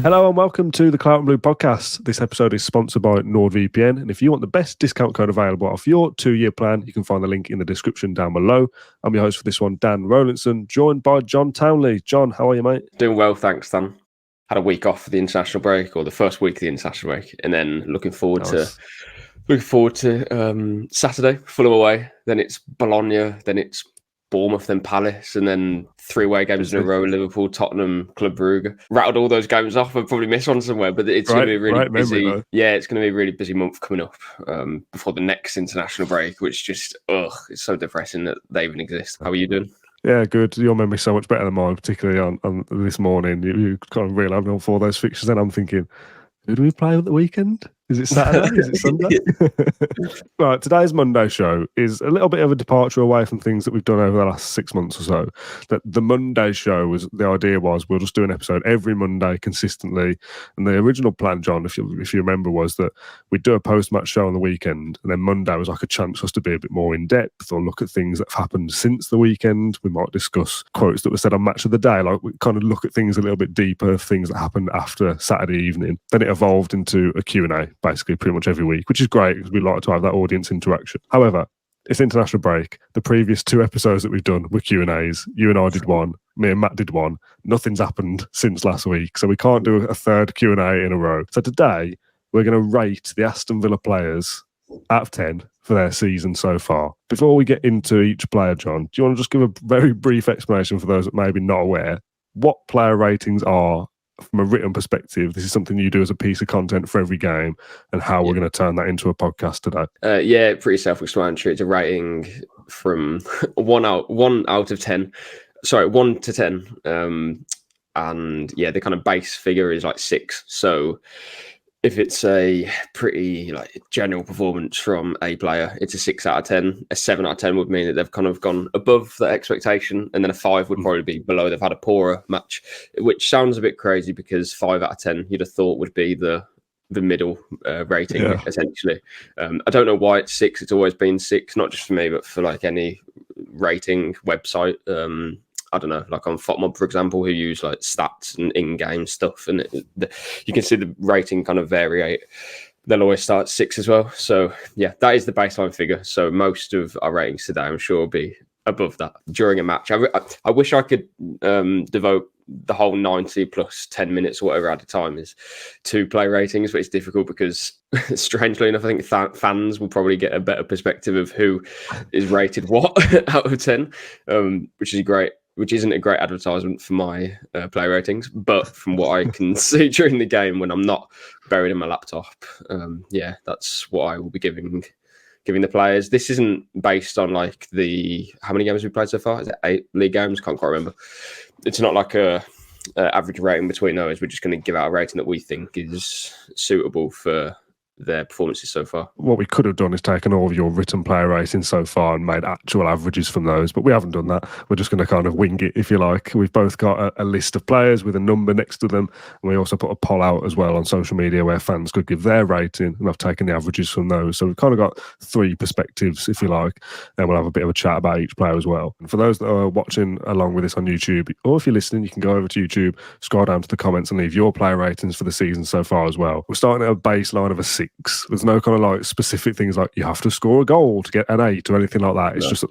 Hello and welcome to the Claret and Blue podcast. This episode is sponsored by NordVPN, and if you want the best discount code available off your 2-year plan, you can find the link in the description down below. I'm your host for this one, Dan Rolinson, joined by John Townley. John, how are you, mate? Doing well, thanks, Dan. Had a week off for the international break, or the first week of the international break, and then looking forward to Saturday, Fulham away. Then it's Bologna, then it's Bournemouth, then Palace, and then 3 away games in a row: Liverpool, Tottenham, Club Brugge. Rattled all those games off. I've probably missed one somewhere, but it's going to be really busy. It's going to be a really busy month coming up before the next international break, which just it's so depressing that they even exist. How are you doing? Yeah, good. Your memory's so much better than mine, particularly on this morning. You kind of realised on 4 of those fixtures, and I'm thinking, who do we play at the weekend? Is it Saturday? Is it Sunday? Right, today's Monday show is a little bit of a departure away from things that we've done over the last 6 months or so. That the Monday show the idea was we'll just do an episode every Monday consistently. And the original plan, John, if you remember, was that we'd do a post-match show on the weekend, and then Monday was like a chance for us to be a bit more in depth or look at things that have happened since the weekend. We might discuss quotes that were said on Match of the Day, like we kind of look at things a little bit deeper, things that happened after Saturday evening. Then it evolved into a Q&A. Basically pretty much every week, which is great because we like to have that audience interaction. However, it's international break. The previous 2 episodes that we've done were Q&As. You and I did one. Me and Matt did one. Nothing's happened since last week, so we can't do a third Q&A in a row. So today, we're going to rate the Aston Villa players out of 10 for their season so far. Before we get into each player, John, do you want to just give a very brief explanation for those that may be not aware what player ratings are from a written perspective? This is something you do as a piece of content for every game, and how we're going to turn that into a podcast today. Pretty self-explanatory. It's a rating from 1 out of 10. Sorry, 1 to 10. And the kind of base figure is like 6. So if it's a pretty general performance from a player, it's a 6 out of 10. A 7 out of 10 would mean that they've kind of gone above that expectation, and then a 5 would probably be below. They've had a poorer match, which sounds a bit crazy because 5 out of 10 you'd have thought would be the middle rating, essentially. I don't know why it's 6. It's always been 6, not just for me, but for any rating website. I don't know, like on FOTMob, for example, who use stats and in-game stuff, and you can see the rating kind of vary. They'll always start at 6 as well. So that is the baseline figure. So most of our ratings today, I'm sure, will be above that during a match. I wish I could devote the whole 90 plus 10 minutes or whatever at a time is to play ratings, but it's difficult because, strangely enough, I think fans will probably get a better perspective of who is rated what out of 10, which is great. Which isn't a great advertisement for my play ratings, but from what I can see during the game when I'm not buried in my laptop, that's what I will be giving the players. This isn't based on how many games we've played so far. Is it 8 league games? Can't quite remember. It's not like a average rating between those. We're just going to give out a rating that we think is suitable for their performances so far. What we could have done is taken all of your written player ratings so far and made actual averages from those, but we haven't done that. We're just going to kind of wing it, if you like. We've both got a list of players with a number next to them, and we also put a poll out as well on social media where fans could give their rating, and I've taken the averages from those. So we've kind of got 3 perspectives, if you like, and we'll have a bit of a chat about each player as well. And for those that are watching along with this on YouTube, or if you're listening, you can go over to YouTube, scroll down to the comments and leave your player ratings for the season so far as well. We're starting at a baseline of a 6. There's no kind of specific things like you have to score a goal to get an 8 or anything like that. It's just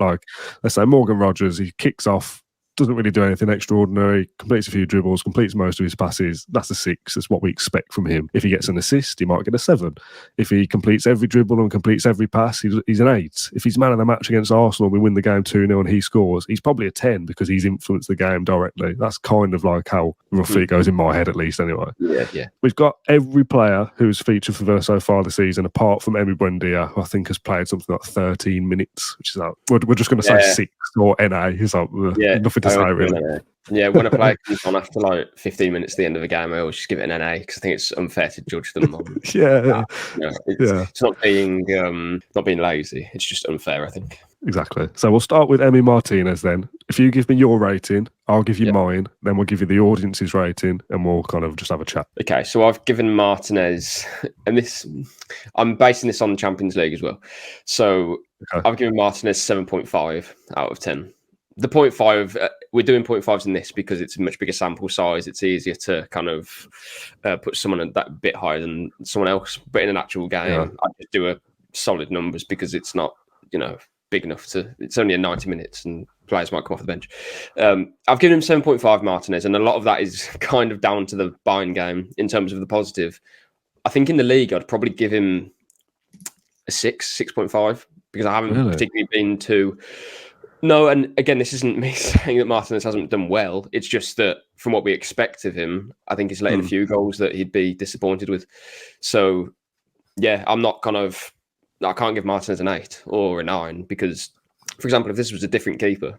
let's say Morgan Rogers, he kicks off, doesn't really do anything extraordinary, completes a few dribbles, completes most of his passes. That's a 6. That's what we expect from him. If he gets an assist, he might get a 7. If he completes every dribble and completes every pass, he's an 8. If he's man of the match against Arsenal, we win the game 2-0 and he scores, he's probably a 10 because he's influenced the game directly. That's kind of how roughly it goes in my head, at least, anyway. Yeah. We've got every player who's featured for Villa so far this season, apart from Emi Buendia, who I think has played something like 13 minutes, which is we're just going to say 6 or NA. He's nothing to say, really. When a player comes on after 15 minutes at the end of a game, I always just give it an NA because I think it's unfair to judge them on It's not being lazy. It's just unfair, I think. Exactly. So we'll start with Emi Martinez then. If you give me your rating, I'll give you mine, then we'll give you the audience's rating, and we'll kind of just have a chat. Okay, so I've given Martinez, and I'm basing this on the Champions League as well. So I've given Martinez 7.5 out of 10. The 0.5, we're doing 0.5s in this because it's a much bigger sample size. It's easier to kind of put someone that bit higher than someone else. But in an actual game, I just do a solid numbers because it's not, big enough to. It's only a 90 minutes and players might come off the bench. I've given him 7.5 Martinez, and a lot of that is kind of down to the Bayern game in terms of the positive. I think in the league, I'd probably give him a 6.5 because I haven't particularly been to. No, and again, this isn't me saying that Martinez hasn't done well. It's just that from what we expect of him, I think he's letting a few goals that he'd be disappointed with. So, yeah, I can't give Martinez an 8 or a 9 because, for example, if this was a different keeper,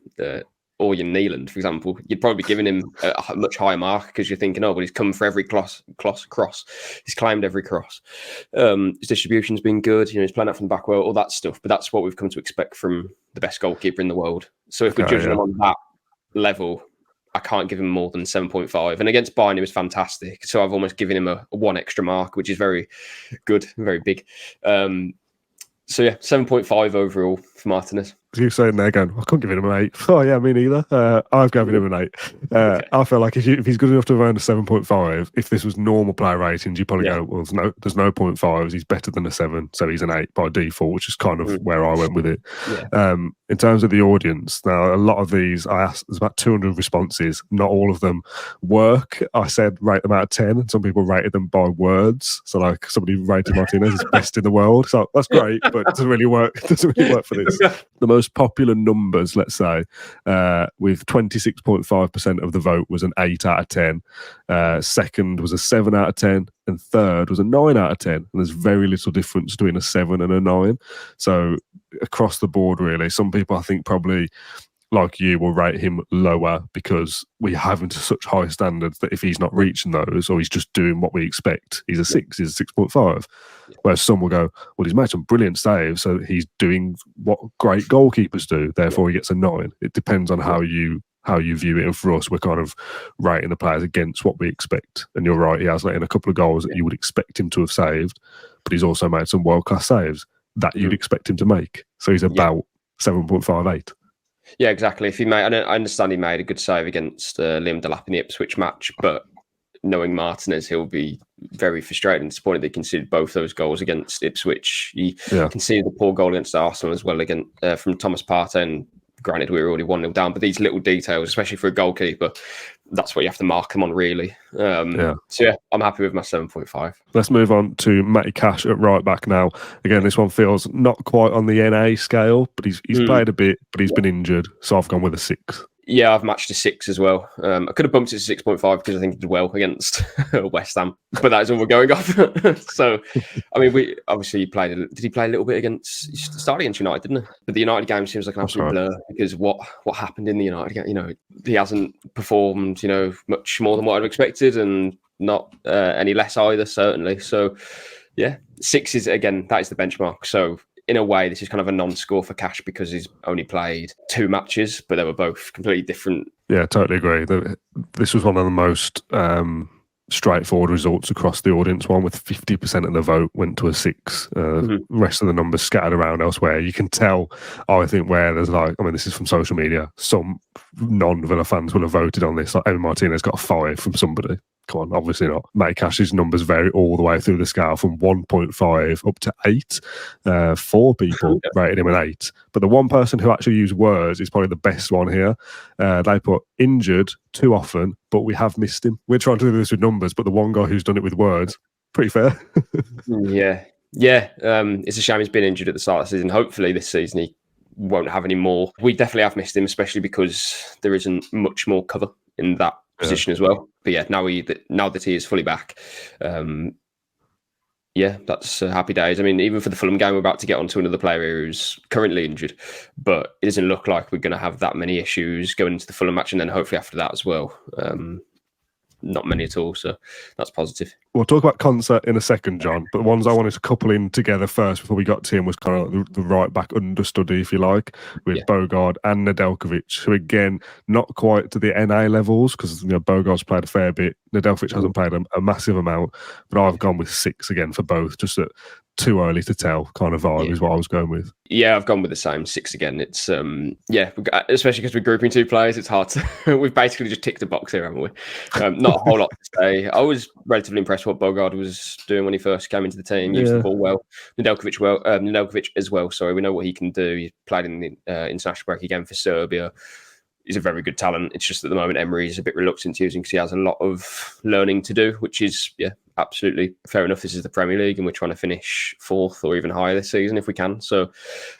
or your Neeland, for example, you'd probably be giving him a much higher mark because you're thinking, but he's come for every cross. He's claimed every cross. His distribution's been good. He's playing out from the back well, all that stuff. But that's what we've come to expect from the best goalkeeper in the world. So if we're judging him on that level, I can't give him more than 7.5. And against Bayern, he was fantastic. So I've almost given him a 1 extra mark, which is very good, very big. So yeah, 7.5 overall for Martinez. You saying there going, I can't give him an 8. Oh yeah, me neither. I've given him an 8. Okay. I feel like if he's good enough to have earned a 7.5, if this was normal player ratings, you probably go, well, there's no 0.5s. He's better than a 7, so he's an 8 by default, which is kind of where I went with it. Yeah. In terms of the audience, now a lot of these I asked, there's about 200 responses. Not all of them work. I said rate them out of 10, and some people rated them by words. So like somebody rated Martinez as best in the world. So that's great, but it doesn't really work. It doesn't really work for this. The most popular numbers, let's say, with 26.5% of the vote was an 8 out of 10. Second was a 7 out of 10. And third was a 9 out of 10. And there's very little difference between a 7 and a 9. So across the board, really, some people I think probably, like you, will rate him lower because we have him to such high standards that if he's not reaching those or he's just doing what we expect, he's a 6, he's a 6.5. Whereas some will go, well, he's made some brilliant saves, so he's doing what great goalkeepers do, therefore he gets a 9. It depends on how you view it. And for us, we're kind of rating the players against what we expect. And you're right, he has let in a couple of goals that you would expect him to have saved, but he's also made some world-class saves that you'd expect him to make. So he's about 7.58. Yeah, exactly. If he made, I understand he made a good save against Liam Delap in the Ipswich match, but knowing Martinez, he'll be very frustrated and disappointed they conceded both those goals against Ipswich. He conceded the poor goal against Arsenal as well from Thomas Partey, and granted we were already 1-0 down, but these little details, especially for a goalkeeper, that's what you have to mark them on, really. So yeah, I'm happy with my 7.5. Let's move on to Matty Cash at right back now. Again, this one feels not quite on the NA scale, but he's played a bit, but he's been injured, so I've gone with a 6. Yeah, I've matched a 6 as well. I could have bumped it to 6.5 because I think he did well against West Ham, but that is all we're going off. So, I mean, he played. Did he play a little bit against? He started against United, didn't he? But the United game seems like an absolute blur because what happened in the United game? He hasn't performed, much more than what I'd expected, and not any less either, certainly. So, yeah, 6 is again that is the benchmark. So, in a way, this is kind of a non-score for Cash because he's only played 2 matches, but they were both completely different. Yeah, totally agree. This was one of the most straightforward results across the audience one, with 50% of the vote went to a 6. Rest of the numbers scattered around elsewhere. You can tell, I think, where there's this is from social media, some non-Villa fans will have voted on this. Like Emi Martinez got a 5 from somebody. Come on, obviously not. Matty Cash's numbers vary all the way through the scale from 1.5 up to 8. 4 people rated him an 8. But the one person who actually used words is probably the best one here. They put injured too often, but we have missed him. We're trying to do this with numbers, but the one guy who's done it with words, pretty fair. Yeah. It's a shame he's been injured at the start of the season. Hopefully this season he won't have any more. We definitely have missed him, especially because there isn't much more cover in that position as well. But yeah, now that he is fully back, that's happy days. I mean, even for the Fulham game, we're about to get on to another player who's currently injured, but it doesn't look like we're going to have that many issues going into the Fulham match, and then hopefully after that as well. Not many at all, so that's positive. We'll talk about Concert in a second, John, but the ones I wanted to couple in together first before we got to him was kind of like the right back understudy, if you like, with Bogard and Nedeljkovic, who again, not quite to the NA levels, because Bogard's played a fair bit. Nedeljkovic hasn't played a massive amount, but I've gone with 6 again for both, just at too early to tell kind of vibe is what I was going with. Yeah, I've gone with the same 6 again. It's especially because we're grouping 2 players, it's hard to we've basically just ticked a box here, haven't we? Not a whole lot to say. I was relatively impressed what Bogard was doing when he first came into the team. Used the ball well. Nedeljkovic as well. Sorry, we know what he can do. He played in the international break again for Serbia. He's a very good talent. It's just at the moment Emery is a bit reluctant to using because he has a lot of learning to do, which is absolutely fair enough. This is the Premier League and we're trying to finish 4th or even higher this season if we can. So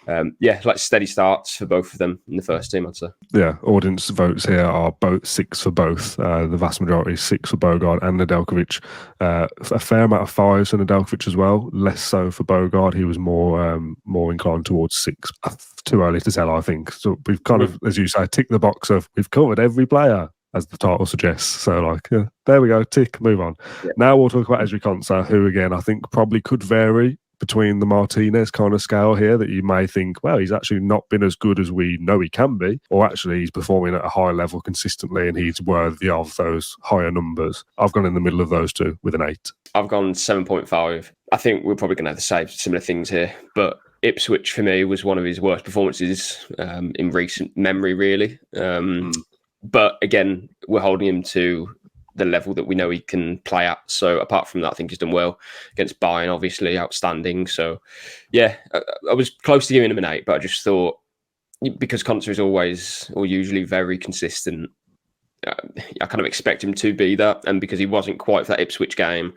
like steady starts for both of them in the first team, I'd say. Yeah, audience votes here are both 6 for both. The vast majority is 6 for Bogard and Nedeljkovic. A fair amount of 5s for Nedeljkovic as well. Less so for Bogard. He was more inclined towards 6. Too early to tell, I think. So we've kind of, as you say, ticked the box of we've covered every player, as the title suggests. So, there we go, tick, move on. Yeah. Now we'll talk about Ezri Konsa, who, again, I think probably could vary between the Martinez kind of scale here, that you may think, well, he's actually not been as good as we know he can be, or actually he's performing at a high level consistently and he's worthy of those higher numbers. I've gone in the middle of those two with an 8. I've gone 7.5. I think we're probably going to have the same similar things here, but Ipswich for me was one of his worst performances in recent memory, really. But again, we're holding him to the level that we know he can play at. So apart from that, I think he's done well against Bayern, obviously outstanding. So I was close to giving him an 8, but I just thought because Konsa is always or usually very consistent, I kind of expect him to be that. And because he wasn't quite for that Ipswich game,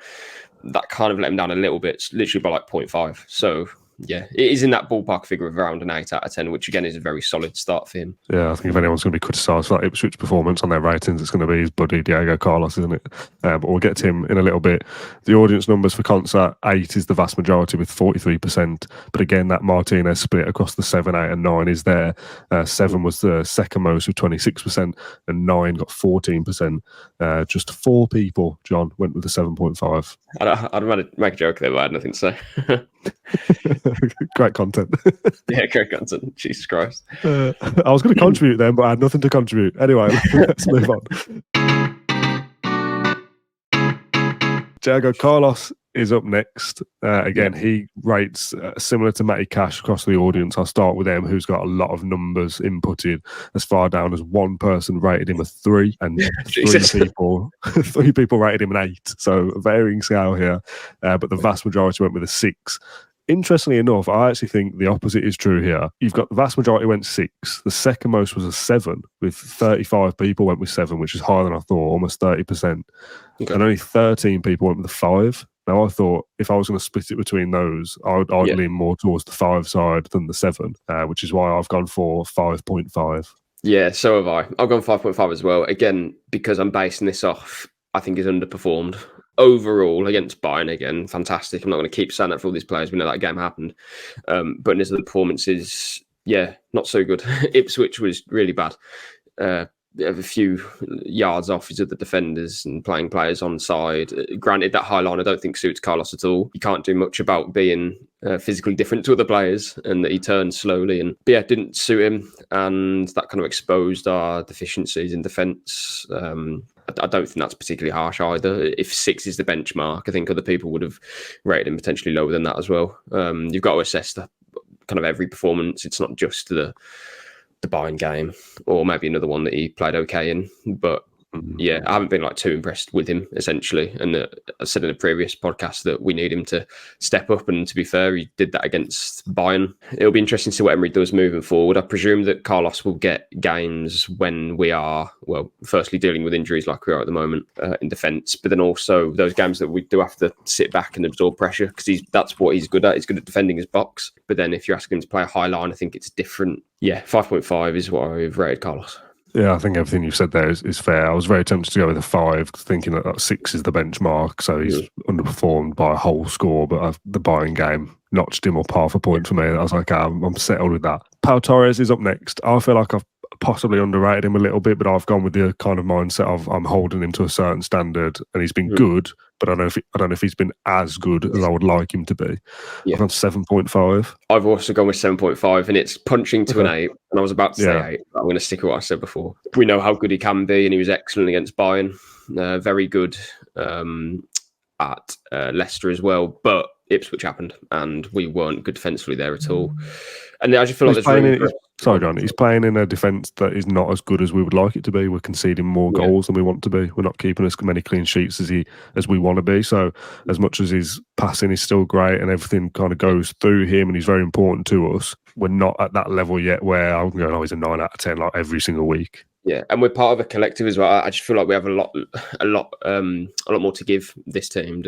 that kind of let him down a little bit, literally by 0.5. So it is in that ballpark figure of around an 8 out of 10, which again is a very solid start for him. Yeah, I think if anyone's going to be criticised for that Ipswich performance on their ratings, it's going to be his buddy Diego Carlos, isn't it? But we'll get to him in a little bit. The audience numbers for Konsa, 8 is the vast majority with 43%. But again, that Martinez split across the 7, 8 and 9 is there. 7 was the second most with 26% and 9 got 14%. Just 4 people, John, went with the 7.5. I'd rather make a joke there, but I had nothing to say. Great content. Yeah, great content. Jesus Christ. I was going to contribute then, but I had nothing to contribute. Anyway, let's move on. Diego Carlos is up next. Again, he rates similar to Matty Cash across the audience. I'll start with him, who's got a lot of numbers inputted as far down as one person rated him a 3 and 3 people rated him an 8. So a varying scale here. But the vast majority went with a 6. Interestingly enough, I actually think the opposite is true here. You've got the vast majority went 6. The second most was a 7, with 35 people went with 7, which is higher than I thought, almost 30%. Okay. And only 13 people went with the 5. Now, I thought if I was going to split it between those, I'd lean more towards the 5 side than the 7, which is why I've gone for 5.5. Yeah, so have I. I've gone 5.5 as well. Again, because I'm basing this off, I think he's underperformed. Overall, against Bayern, again, fantastic. I'm not going to keep saying that for all these players. We know that game happened. But in his other performances, not so good. Ipswich was really bad. A few yards off his other defenders and playing players on side. Granted, that high line I don't think suits Carlos at all. You can't do much about being physically different to other players, and that he turns slowly. And didn't suit him, and that kind of exposed our deficiencies in defence. I don't think that's particularly harsh either. If 6 is the benchmark, I think other people would have rated him potentially lower than that as well. You've got to assess the kind of every performance. It's not just the Bayern game, or maybe another one that he played okay in. But I haven't been too impressed with him, essentially. And I said in a previous podcast that we need him to step up. And to be fair, he did that against Bayern. It'll be interesting to see what Emery does moving forward. I presume that Carlos will get games when we are, firstly dealing with injuries like we are at the moment in defence, but then also those games that we do have to sit back and absorb pressure, because that's what he's good at. He's good at defending his box. But then if you're asking him to play a high line, I think it's different. 5.5 is what I've rated Carlos. Yeah, I think everything you've said there is fair. I was very tempted to go with a 5, thinking that 6 is the benchmark, so he's underperformed by a whole score, but the Bayern game notched him up half a point for me. I was like, I'm settled with that. Pau Torres is up next. I feel like I've possibly underrated him a little bit, but I've gone with the kind of mindset of I'm holding him to a certain standard, and he's been good, but I don't know if he's been as good as I would like him to be. Yeah. I've gone 7.5. I've also gone with 7.5, and it's punching to an 8. And I was about to say 8, but I'm going to stick with what I said before. We know how good he can be, and he was excellent against Bayern. Very good at Leicester as well, but Ipswich happened, and we weren't good defensively there at all. And I just feel like there's sorry, John. He's playing in a defence that is not as good as we would like it to be. We're conceding more goals than we want to be. We're not keeping as many clean sheets as we want to be. So as much as his passing is still great and everything kind of goes through him and he's very important to us, we're not at that level yet where I'm going, he's a 9 out of 10 like every single week. Yeah, and we're part of a collective as well. I just feel like we have a lot more to give this team.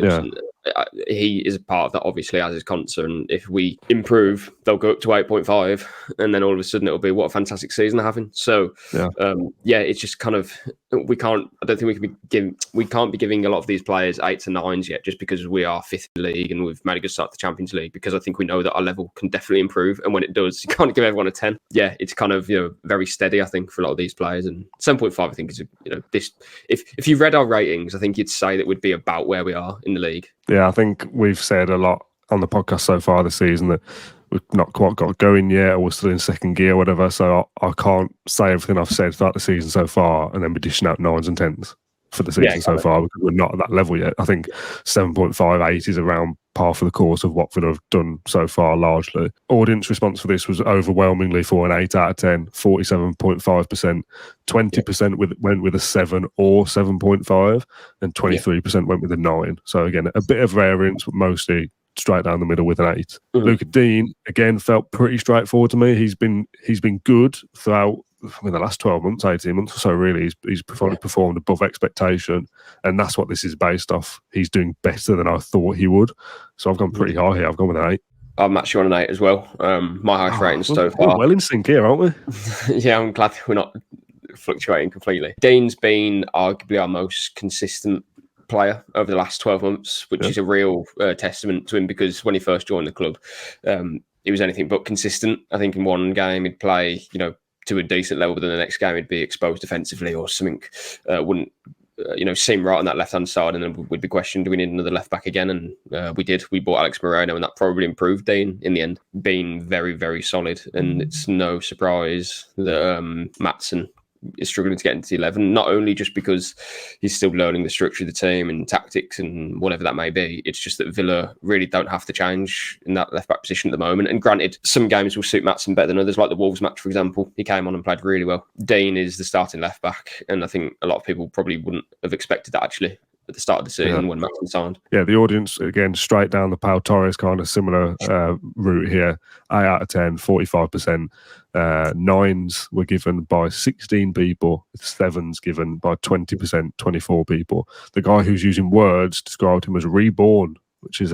He is a part of that, obviously, as is Conser. And if we improve, they'll go up to 8.5, and then all of a sudden it'll be what a fantastic season they're having. So, it's just kind of we can't. I don't think we can't be giving a lot of these players 8s and 9s yet, just because we are 5th in the league and we've made a good start to the Champions League. Because I think we know that our level can definitely improve, and when it does, you can't give everyone a 10. Yeah, it's kind of very steady. I think for a lot of these players. And 7.5, I think, is this. If you read our ratings, I think you'd say that we'd be about where we are in the league. Yeah, I think we've said a lot on the podcast so far this season that we've not quite got going yet, or we're still in second gear, or whatever. So I can't say everything I've said throughout the season so far and then be dishing out 9s and 10s for the season so far, because we're not at that level yet. I think 7.5, 8 is around par for the course of what Villa have done so far, largely. Audience response for this was overwhelmingly for an 8 out of 10, 47.5%. 20% went with a 7 or 7.5, and 23% went with a 9. So again, a bit of variance, but mostly straight down the middle with an 8. Luca Dean, again, felt pretty straightforward to me. He's been good throughout the last 12 months, 18 months or so, really. He's performed above expectation, and that's what this is based off. He's doing better than I thought he would. So I've gone pretty high here. I've gone with an 8. I'm actually on an 8 as well. My highest rating so far. We're well in sync here, aren't we? Yeah, I'm glad we're not fluctuating completely. Dean's been arguably our most consistent player over the last 12 months, which is a real testament to him, because when he first joined the club, he was anything but consistent. I think in one game he'd play, to a decent level, but then the next game he'd be exposed defensively or something wouldn't seem right on that left-hand side, and then we'd be questioned, do we need another left-back again? And we did. We bought Alex Moreno, and that probably improved Dean in the end, being very, very solid. And it's no surprise that Maatsen is struggling to get into the 11, not only just because he's still learning the structure of the team and tactics and whatever that may be. It's just that Villa really don't have to change in that left-back position at the moment. And granted, some games will suit Maatsen better than others, like the Wolves match, for example. He came on and played really well. Dean is the starting left-back, and I think a lot of people probably wouldn't have expected that, actually, at the start of the season when Maatsen signed. Yeah, the audience, again, straight down the Pau Torres kind of similar route here. 8 out of 10, 45%. 9s were given by 16 people, 7s given by 20%, 24 people. The guy who's using words described him as reborn, which is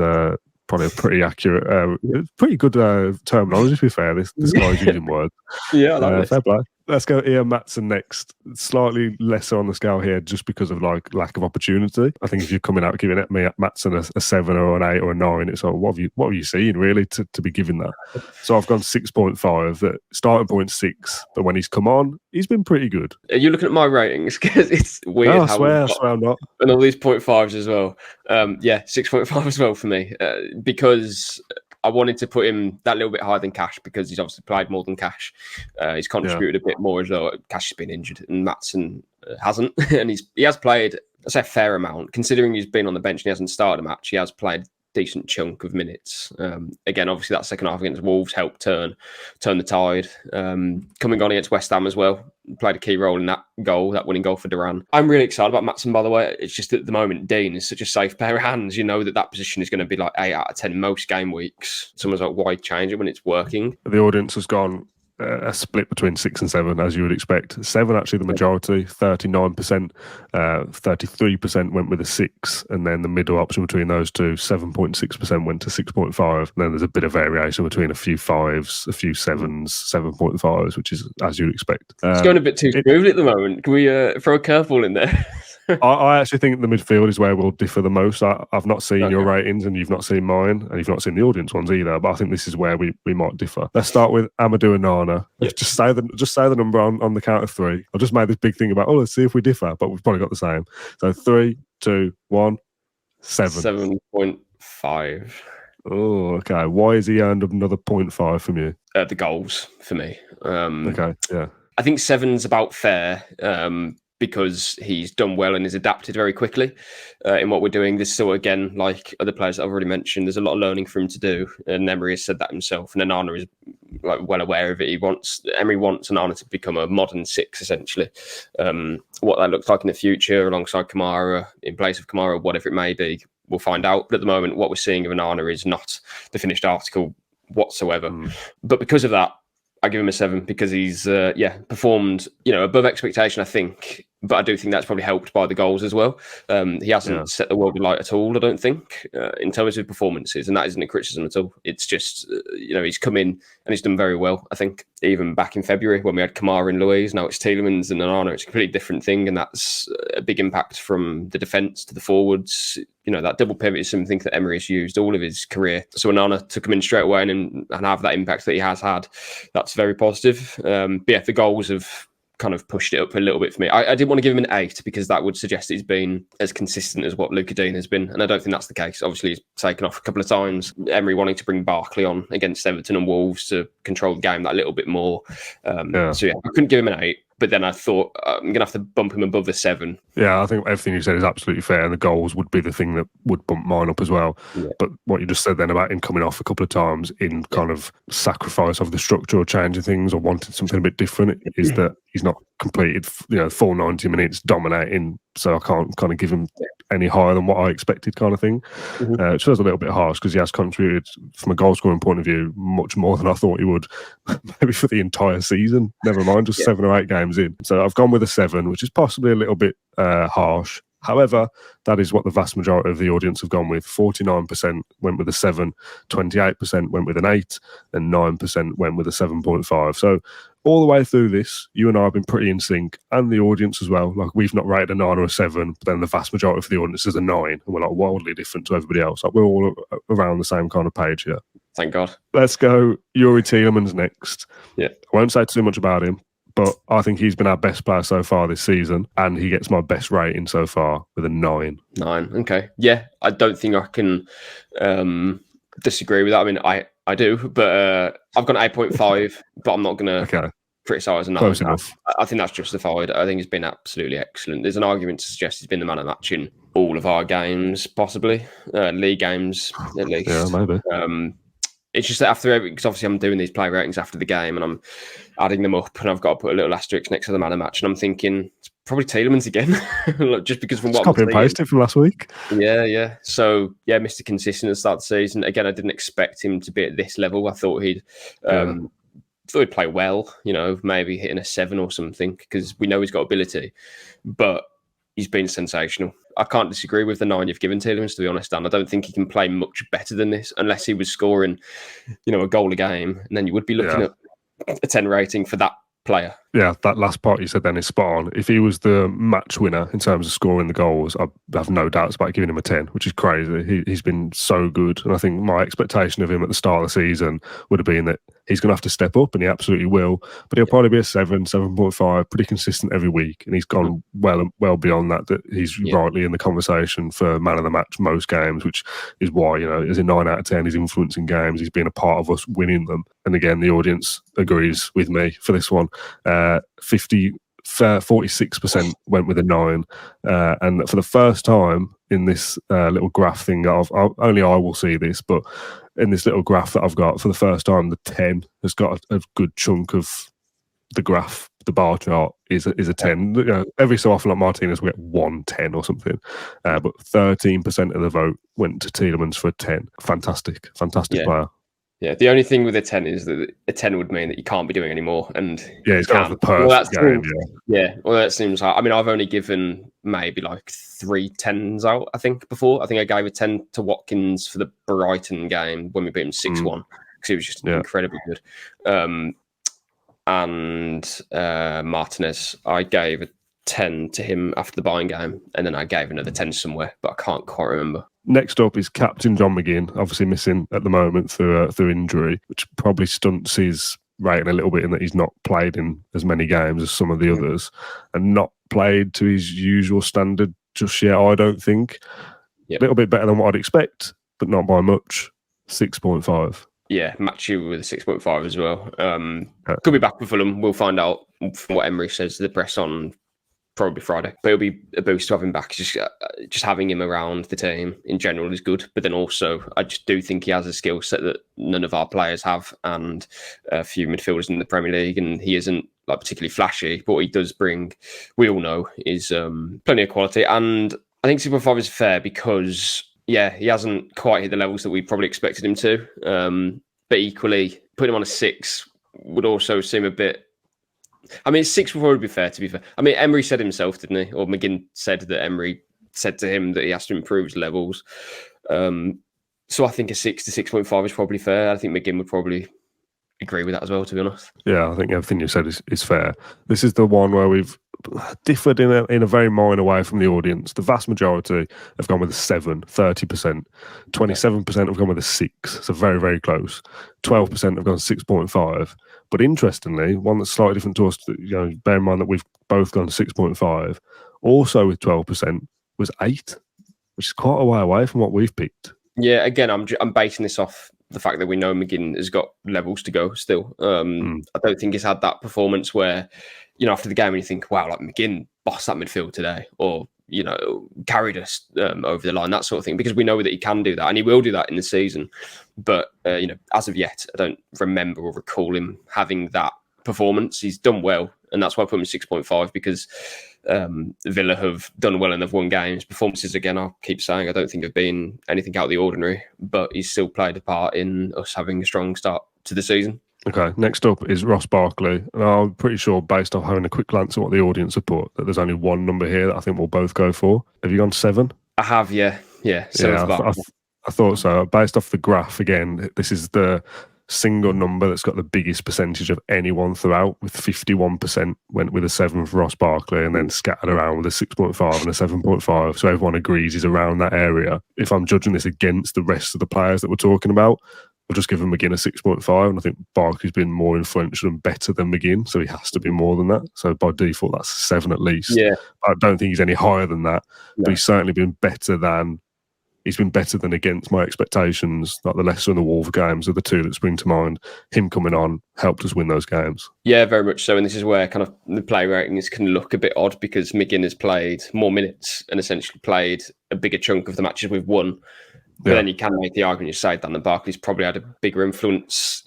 probably a pretty accurate, pretty good terminology, to be fair. This guy's using words. Yeah, I like fair play. Let's go Ian Maatsen next. Slightly lesser on the scale here, just because of lack of opportunity. I think if you're coming out giving me Maatsen a 7 or an 8 or a 9, it's like, what have you seen really to be given that? So I've gone 6.5. That starting point 6, but when he's come on, he's been pretty good. Are you looking at my ratings? Because it's weird. No, I swear I'm not. And all these 0.5s as well. 6.5 as well for me, because I wanted to put him that little bit higher than Cash, because he's obviously played more than Cash. He's contributed a bit more as though Cash has been injured and Maatsen hasn't. And he has played, I'd say, a fair amount. Considering he's been on the bench and he hasn't started a match, he has played a decent chunk of minutes. Again, obviously that second half against Wolves helped turn the tide. Coming on against West Ham as well, played a key role in that goal, that winning goal for Duran. I'm really excited about Maatsen, by the way. It's just at the moment, Dean is such a safe pair of hands. You know that position is going to be like 8 out of 10 most game weeks. Someone's like, why change it when it's working? The audience has gone a split between 6 and 7, as you would expect. 7 actually the majority, 39%. 33% went with a 6, and then the middle option between those two, 7.6% went to 6.5. And then there's a bit of variation between a few 5s, a few 7s, 7.5s, which is as you'd expect. It's going a bit too smoothly at the moment. Can we throw a curveball in there? I actually think the midfield is where we'll differ the most. I've not seen your Okay. ratings, and you've not seen mine, and you've not seen the audience ones either. But I think this is where we might differ. Let's start with Amadou Onana. Yep. Just say the number on the count of three. I've just made this big thing about let's see if we differ, but we've probably got the same. So 3, 2, 1, 7. 7.5. Oh, okay. Why has he earned another 0.5 from you? The goals for me. Okay, yeah. I think 7's about fair because he's done well and has adapted very quickly in what we're doing. This sort again, like other players that I've already mentioned, there's a lot of learning for him to do. And Emery has said that himself, and Onana is well aware of it. Emery wants Onana to become a modern 6, essentially. What that looks like in the future, alongside Kamara, in place of Kamara, whatever it may be, we'll find out. But at the moment, what we're seeing of Onana is not the finished article whatsoever. But because of that, I give him a 7 because he's performed above expectation, I think. But I do think that's probably helped by the goals as well. He hasn't set the world alight at all, I don't think, in terms of performances, and that isn't a criticism at all. It's just he's come in and he's done very well. I think even back in February when we had Kamara and Luiz, now it's Tielemans and Onana. It's a completely different thing, and that's a big impact from the defence to the forwards. That double pivot is something that Emery has used all of his career. So Onana took him in straight away and have that impact that he has had. That's very positive. The goals have kind of pushed it up a little bit for me. I didn't want to give him an 8 because that would suggest he's been as consistent as what Luka Dean has been, and I don't think that's the case. Obviously, he's taken off a couple of times. Emery wanting to bring Barkley on against Everton and Wolves to control the game that little bit more. So I couldn't give him an 8. But then I thought I'm going to have to bump him above a 7. Yeah, I think everything you said is absolutely fair, and the goals would be the thing that would bump mine up as well. Yeah. But what you just said then about him coming off a couple of times in kind of sacrifice of the structure or changing things or wanting something a bit different is that he's not completed full 90 minutes dominating, so I can't kind of give him any higher than what I expected kind of thing. It feels a little bit harsh because he has contributed from a goal scoring point of view much more than I thought he would, maybe for the entire season, never mind just 7 or 8 games in. So I've gone with a 7, which is possibly a little bit harsh. However, that is what the vast majority of the audience have gone with. 49% went with a 7, 28% went with an 8, and 9% went with a 7.5. So all the way through this, you and I have been pretty in sync, and the audience as well. Like, we've not rated a 9 or a 7, but then the vast majority of the audience is a 9, and we're like wildly different to everybody else. Like, we're all around the same kind of page here. Thank God. Let's go Youri Tielemans next. Yeah. I won't say too much about him, but I think he's been our best player so far this season, and he gets my best rating so far with a 9. 9, okay. Yeah, I don't think I can disagree with that. I mean, I do, but I've got an 8.5, but I'm not going to criticise him. Close enough. I think that's justified. I think he's been absolutely excellent. There's an argument to suggest he's been the man of the match in all of our games, possibly. League games, at least. Yeah, maybe. It's just that because obviously I'm doing these play ratings after the game and I'm adding them up and I've got to put a little asterisk next to the man of the match, and I'm thinking it's probably Tielemans again, just because from what copy and paste it from last week. Yeah. So Mr. Consistent at the start of the season. Again, I didn't expect him to be at this level. I thought he'd play well, maybe hitting a 7 or something, because we know he's got ability, but he's been sensational. I can't disagree with the 9 you've given Tielemans, to be honest, Dan. I don't think he can play much better than this unless he was scoring, a goal a game, and then you would be looking at a 10 rating for that player. Yeah, that last part you said then is spot on. If he was the match winner in terms of scoring the goals, I have no doubts about giving him a 10, which is crazy. He's been so good. And I think my expectation of him at the start of the season would have been that he's going to have to step up, and he absolutely will. But he'll probably be a 7, 7.5, pretty consistent every week. And he's gone well beyond that he's rightly in the conversation for man of the match most games, which is why, as a 9 out of 10, he's influencing games. He's been a part of us winning them. And again, the audience agrees with me for this one. 46% went with a 9, and for the first time in this little graph thing, only I will see this, but in this little graph that I've got, for the first time, the 10 has got a good chunk of the graph. The bar chart is a 10. Every so often, like Martinez, we get 1 10 or something, but 13% of the vote went to Tielemans for a 10. Fantastic player. Yeah, the only thing with a 10 is that a 10 would mean that you can't be doing any more. And he's got the perfect game. Well, that seems like, I mean, I've only given maybe like 3 10s out, I think, before. I think I gave a 10 to Watkins for the Brighton game when we beat him 6-1, because he was just incredibly good. And Martinez, I gave a 10 to him after the Bayern game, and then I gave another 10 somewhere, but I can't quite remember. Next up is captain John McGinn, obviously missing at the moment through injury, which probably stunts his rating a little bit in that he's not played in as many games as some of the others, and not played to his usual standard just yet, I don't think. A little bit better than what I'd expect, but not by much. 6.5. Yeah, match you with a 6.5 as well. Could be back with Fulham. We'll find out from what Emery says to the press on probably Friday. But it'll be a boost to have him back. Just having him around the team in general is good. But then also, I just do think he has a skill set that none of our players have, and a few midfielders in the Premier League. And he isn't like particularly flashy, but what he does bring, we all know, is plenty of quality. And I think 6.5 is fair because, yeah, he hasn't quite hit the levels that we probably expected him to. But equally, putting him on a 6 would also seem a bit... I mean, 6 would probably be fair, to be fair. I mean, Emery said himself, didn't he? Or McGinn said that Emery said to him that he has to improve his levels. So I think a 6 to 6.5 is probably fair. I think McGinn would probably agree with that as well, to be honest. Yeah, I think everything you said is fair. This is the one where we've differed in a very minor way from the audience. The vast majority have gone with a 7, 30%. 27% have gone with a 6, so very, very close. 12% have gone 6.5. But interestingly, one that's slightly different to us, bear in mind that we've both gone 6.5, also with 12%, was 8, which is quite a way away from what we've picked. Yeah, again, I'm basing this off the fact that we know McGinn has got levels to go still. I don't think he's had that performance where, after the game, when you think, wow, like McGinn bossed that midfield today, or, carried us over the line, that sort of thing, because we know that he can do that and he will do that in the season. But, as of yet, I don't remember or recall him having that performance. He's done well, and that's why I put him at 6.5, because Villa have done well and they've won games. Performances, again, I'll keep saying, I don't think have been anything out of the ordinary, but he's still played a part in us having a strong start to the season. Okay, next up is Ross Barkley. And I'm pretty sure, based off having a quick glance at what the audience have put, that there's only one number here that I think we'll both go for. Have you gone 7? I have, yeah. Yeah, I thought so. Based off the graph, again, this is the single number that's got the biggest percentage of anyone throughout, with 51% went with a 7 for Ross Barkley, and then scattered around with a 6.5 and a 7.5. So everyone agrees he's around that area. If I'm judging this against the rest of the players that we're talking about, I'll just give him McGinn a 6.5, and I think Barkley's been more influential and better than McGinn, so he has to be more than that. So by default, that's a 7 at least. Yeah. I don't think he's any higher than that, but he's certainly been better than against my expectations. Like the Leicester and the Wolves games are the two that spring to mind. Him coming on helped us win those games. Yeah, very much so. And this is where kind of the play ratings can look a bit odd, because McGinn has played more minutes and essentially played a bigger chunk of the matches we've won. But then you can make the argument, you say, Dan, that Barkley's probably had a bigger influence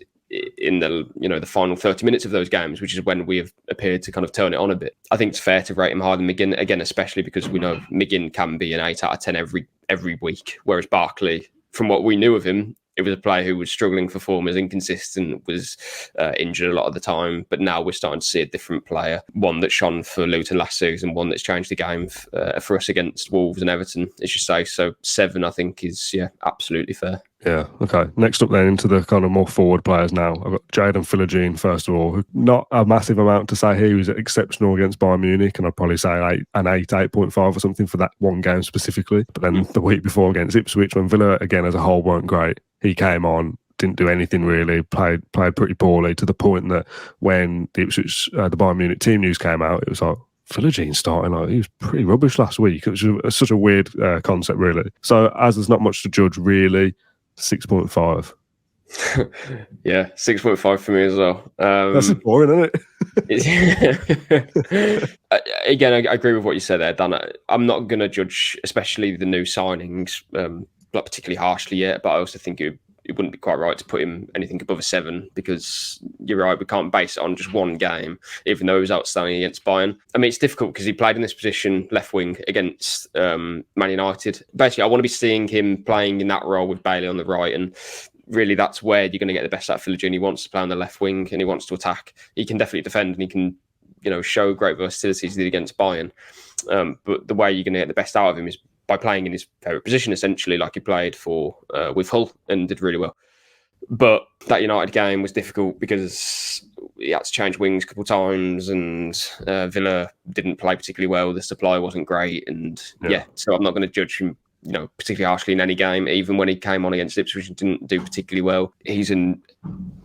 in the final 30 minutes of those games, which is when we have appeared to kind of turn it on a bit. I think it's fair to rate him higher than McGinn, again, especially because we know McGinn can be an 8 out of 10 every week, whereas Barkley, from what we knew of him, it was a player who was struggling for form, was inconsistent, was injured a lot of the time. But now we're starting to see a different player, one that shone for Luton last season, one that's changed the game for us against Wolves and Everton, as you say. So 7, I think, is, absolutely fair. Yeah, okay. Next up then, into the kind of more forward players now. I've got Jadon Philogene, first of all. Not a massive amount to say here. He was exceptional against Bayern Munich, and I'd probably say an 8.5 or something for that one game specifically. But then the week before against Ipswich, when Villa, again, as a whole, weren't great, he came on, didn't do anything really, played pretty poorly, to the point that when the Ipswich, the Bayern Munich team news came out, it was like, Philogene starting, like, he was pretty rubbish last week. It was such a weird concept, really. So as there's not much to judge, really, 6.5. Yeah, 6.5 for me as well. That's boring, isn't it? Again, I agree with what you said there, Dan. I'm not going to judge, especially the new signings, not particularly harshly yet, but I also think it wouldn't be quite right to put him anything above a 7, because you're right, we can't base it on just one game, even though he was outstanding against Bayern. I mean, it's difficult because he played in this position, left wing, against Man United. Basically, I want to be seeing him playing in that role with Bailey on the right, and really that's where you're going to get the best out of Philogene. He wants to play on the left wing and he wants to attack. He can definitely defend and he can, show great versatility as he did against Bayern. But the way you're going to get the best out of him is by playing in his favourite position, essentially, like he played for with Hull and did really well. But that United game was difficult because he had to change wings a couple of times, and Villa didn't play particularly well. The supply wasn't great, and so I'm not going to judge him, particularly harshly in any game. Even when he came on against Ipswich and didn't do particularly well, he's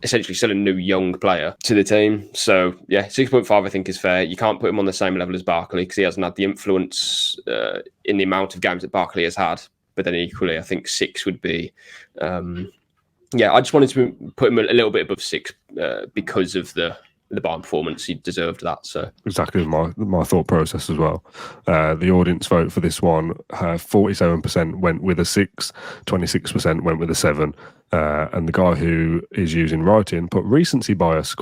essentially still a new young player to the team. So 6.5 I think is fair. You can't put him on the same level as Barkley because he hasn't had the influence in the amount of games that Barkley has had. But then equally, I think 6 would be. I just wanted to put him a little bit above 6 because of the Bayern performance. He deserved that. So exactly my thought process as well. The audience vote for this one, 47% went with a 6, 26% went with a 7, and the guy who is using writing put recency bias ?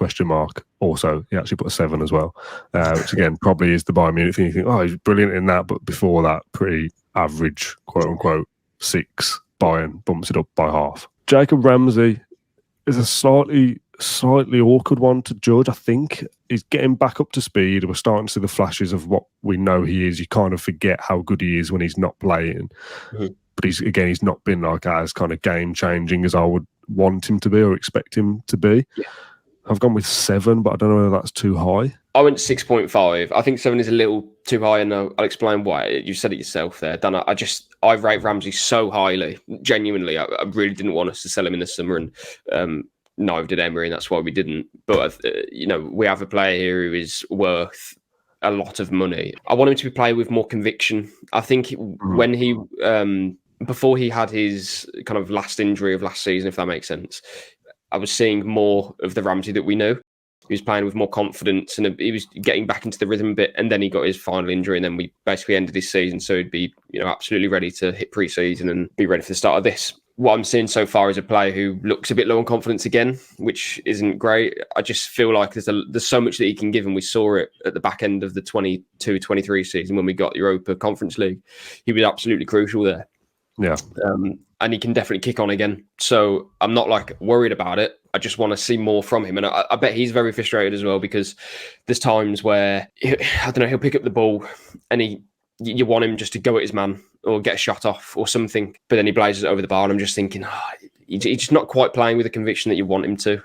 Also, he actually put a 7 as well, which again probably is the Bayern Munich thing. You think, oh, he's brilliant in that, but before that, pretty average, quote unquote, 6. Bayern bumps it up by half. Jacob Ramsey is a slightly awkward one to judge. I think he's getting back up to speed. We're starting to see the flashes of what we know he is. You kind of forget how good he is when he's not playing. Mm-hmm. But he's not been like as kind of game changing as I would want him to be or expect him to be. Yeah. I've gone with 7, but I don't know whether that's too high. I went 6.5. I think 7 is a little too high, and I'll explain why. You said it yourself there, Dan. I rate Ramsey so highly. Genuinely, I really didn't want us to sell him in the summer, and neither did Emery, and that's why we didn't. But we have a player here who is worth a lot of money. I want him to be played with more conviction. I think when he before he had his kind of last injury of last season, if that makes sense, I was seeing more of the Ramsey that we knew. He was playing with more confidence and he was getting back into the rhythm a bit. And then he got his final injury, and then we basically ended his season. So he'd be, absolutely ready to hit pre-season and be ready for the start of this. What I'm seeing so far is a player who looks a bit low on confidence again, which isn't great. I just feel like there's so much that he can give, and we saw it at the back end of the 22-23 season when we got Europa Conference League. He was absolutely crucial there. Yeah. And he can definitely kick on again. So I'm not worried about it. I just want to see more from him. And I bet he's very frustrated as well, because there's times where, he'll pick up the ball and you want him just to go at his man or get a shot off or something, but then he blazes it over the bar, and I'm just thinking, he's just not quite playing with the conviction that you want him to.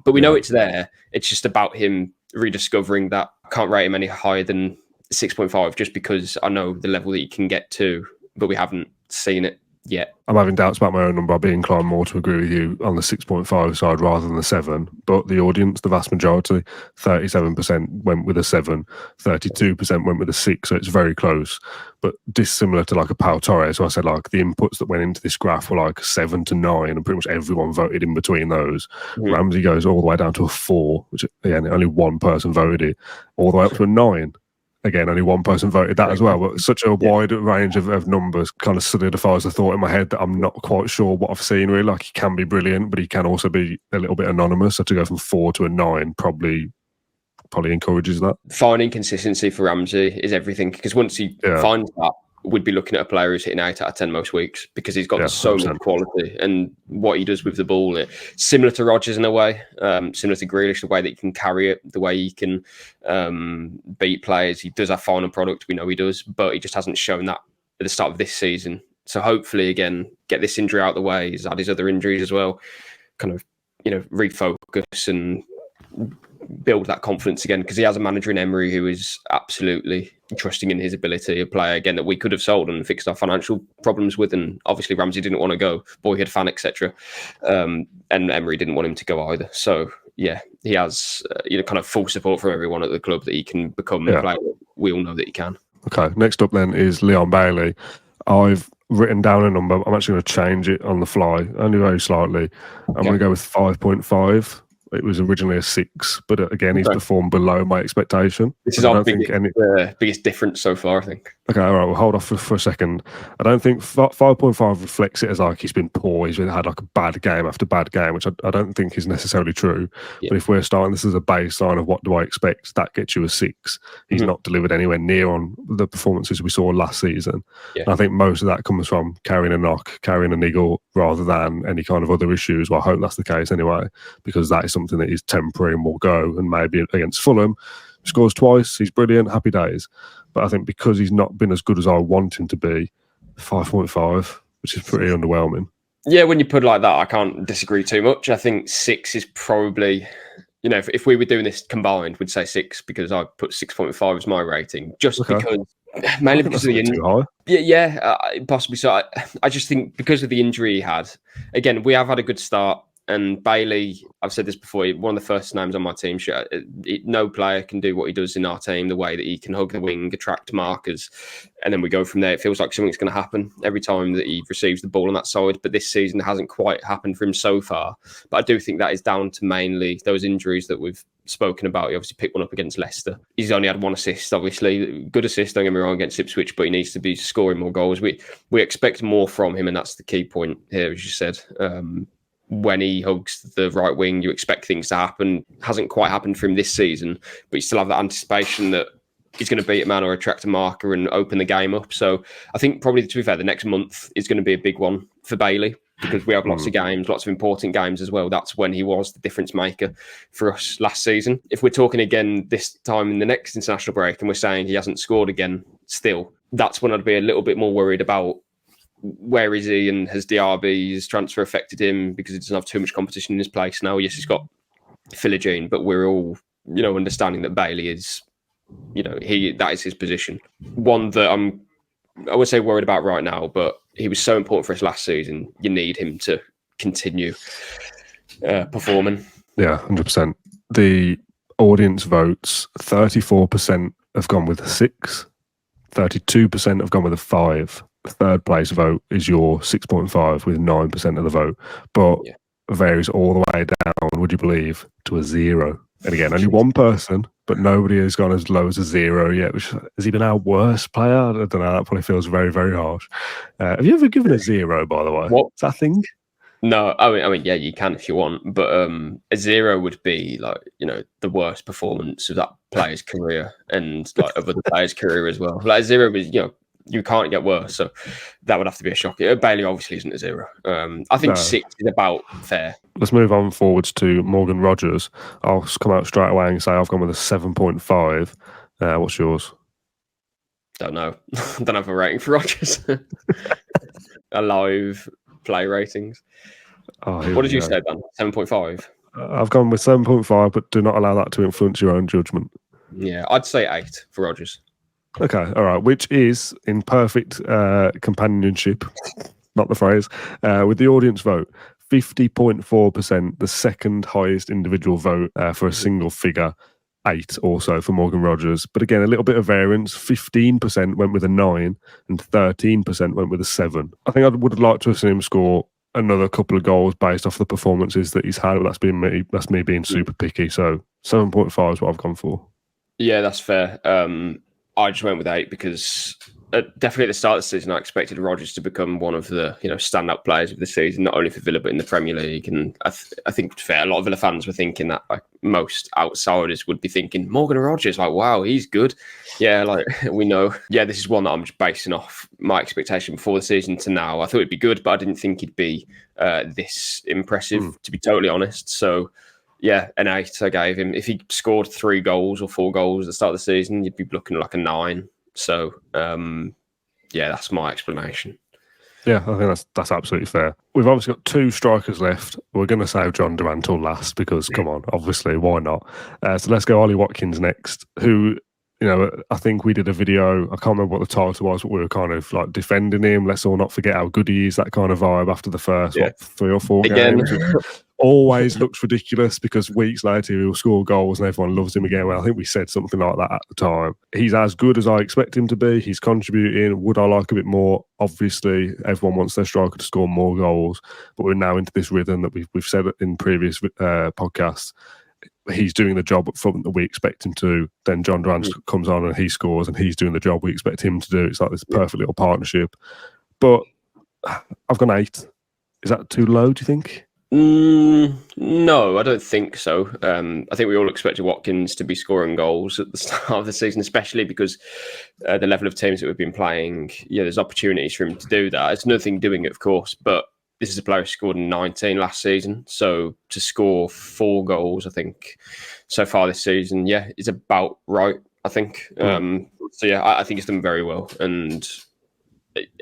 But we know it's there. It's just about him rediscovering that. I can't rate him any higher than 6.5 just because I know the level that he can get to, but we haven't seen it yet. I'm having doubts about my own number. I'd be inclined more to agree with you on the 6.5 side rather than the 7. But the audience, the vast majority, 37% went with a 7, 32% went with a 6. So it's very close, but dissimilar to a Pau Torres. So I said the inputs that went into this graph were 7 to 9, and pretty much everyone voted in between those. Mm-hmm. Ramsey goes all the way down to a 4, which again, only one person voted it, all the way up to a 9. Again, only one person voted that as well, but such a wide range of numbers kind of solidifies the thought in my head that I'm not quite sure what I've seen really. He can be brilliant, but he can also be a little bit anonymous. So to go from 4 to a 9 probably encourages that. Finding consistency for Ramsey is everything, because once he finds that, we'd be looking at a player who's hitting 8 out of 10 most weeks, because he's got so much quality, and what he does with the ball, similar to Rodgers in a way, similar to Grealish, the way that he can carry it, the way he can beat players. He does have final product, we know he does, but he just hasn't shown that at the start of this season. So hopefully, again, get this injury out of the way. He's had his other injuries as well, kind of, refocus and build that confidence again, because he has a manager in Emery who is absolutely trusting in his ability, a player again that we could have sold and fixed our financial problems with, and obviously Ramsey didn't want to go, Boyhood fan, etc. And Emery didn't want him to go either. So he has kind of full support from everyone at the club that he can become the player we all know that he can. Okay, next up then is Leon Bailey. I've written down a number. I'm actually going to change it on the fly, only very slightly. I'm going to go with 5.5. It was originally a 6, but again, he's performed below my expectation. This is our biggest difference so far, I think. Okay, all right, we'll hold off for a second. I don't think 5.5 reflects it as he's been poor. He's had a bad game after bad game, which I don't think is necessarily true. Yeah. But if we're starting this as a baseline of what do I expect, that gets you a 6. He's not delivered anywhere near on the performances we saw last season. Yeah. And I think most of that comes from carrying a knock, carrying a niggle, rather than any kind of other issues. Well, I hope that's the case anyway, because that is something that is temporary and will go. And maybe against Fulham, scores twice, he's brilliant, happy days. But I think because he's not been as good as I want him to be, 5.5, which is pretty underwhelming. Yeah, when you put it like that, I can't disagree too much. I think 6 is probably you know, if we were doing this combined, we'd say 6 because I put 6.5 as my rating, just because mainly because of the injury. Yeah, possibly. So I just think because of the injury he had. Again, we have had a good start. And Bailey, I've said this before, one of the first names on my team sheet. No player can do what he does in our team, the way that he can hug the wing, attract markers, and then we go from there. It feels like something's going to happen every time that he receives the ball on that side. But this season it hasn't quite happened for him so far. But I do think that is down to mainly those injuries that we've spoken about. He obviously picked one up against Leicester. He's only had 1 assist, obviously. Good assist, don't get me wrong, against Ipswich, but he needs to be scoring more goals. We expect more from him, and that's the key point here, as you said. When he hugs the right wing, you expect things to happen. Hasn't quite happened for him this season, but you still have that anticipation that he's going to beat a man or attract a marker and open the game up. So I think probably, to be fair, the next month is going to be a big one for Bailey because we have lots of games, lots of important games as well. That's when he was the difference maker for us last season. If we're talking again this time in the next international break and we're saying he hasn't scored again still, that's when I'd be a little bit more worried about where is he and has Diaby's transfer affected him because he doesn't have too much competition in his place now. Yes, he's got Philogene, but we're all, understanding that Bailey is, that is his position. One that I would say worried about right now, but he was so important for us last season. You need him to continue performing. Yeah, 100%. The audience votes, 34% have gone with a 6, 32% have gone with a 5. The third place vote is your 6.5 with 9% of the vote, but varies all the way down, would you believe, to a 0. And again, only one person, but nobody has gone as low as a 0 yet. Which, has he been our worst player? I don't know. That probably feels very, very harsh. Have you ever given a 0, by the way? What? Is that a thing? No, I mean, yeah, you can if you want, but a 0 would be like, the worst performance of that player's career and like of other players' career as well. Like a 0 is, you can't get worse. So that would have to be a shock. Bailey obviously isn't a 0. I think 6 is about fair. Let's move on forwards to Morgan Rogers. I'll come out straight away and say I've gone with a 7.5. What's yours? Don't know. Don't have a rating for Rogers. A live play ratings. What did you say, Dan? 7.5? I've gone with 7.5, but do not allow that to influence your own judgment. Yeah, I'd say 8 for Rogers. Okay, all right, which is in perfect companionship, not the phrase, with the audience vote, 50.4%, the second highest individual vote for a single figure, 8 also for Morgan Rogers. But again, a little bit of variance, 15% went with a 9 and 13% went with a 7. I think I would like to have seen him score another couple of goals based off the performances that he's had, but that's me being super picky. So 7.5 is what I've gone for. Yeah, that's fair. I just went with 8 because definitely at the start of the season, I expected Rodgers to become one of the standout players of the season, not only for Villa but in the Premier League. And I think fair, a lot of Villa fans were thinking that, like most outsiders would be thinking, Morgan Rodgers, like, wow, he's good. Yeah, like we know. Yeah, this is one that I'm just basing off my expectation before the season to now. I thought it'd be good, but I didn't think he'd be this impressive, to be totally honest. So yeah, an 8 I gave him. If he scored 3 goals or 4 goals at the start of the season, you'd be looking like a 9. So, yeah, that's my explanation. Yeah, I think that's absolutely fair. We've obviously got 2 strikers left. We're going to save John Durant till last because, come on, obviously, why not? So let's go Ollie Watkins next, who, I think we did a video, I can't remember what the title was, but we were kind of like defending him. Let's all not forget how good he is, that kind of vibe after the first, 3 or 4 games. Always looks ridiculous because weeks later he'll score goals and everyone loves him again. Well, I think we said something like that at the time. He's as good as I expect him to be. He's contributing. Would I like a bit more? Obviously, everyone wants their striker to score more goals, but we're now into this rhythm that we've said in previous podcasts. He's doing the job up front that we expect him to. Then John Durant comes on and he scores and he's doing the job we expect him to do. It's like this perfect little partnership. But I've gone 8. Is that too low, do you think? No, I don't think so. I think we all expected Watkins to be scoring goals at the start of the season, especially because the level of teams that we've been playing, there's opportunities for him to do that. It's nothing doing it, of course, but this is a player who scored in 19 last season. So to score 4 goals, I think, so far this season, is about right, I think. So, I think he's done very well. And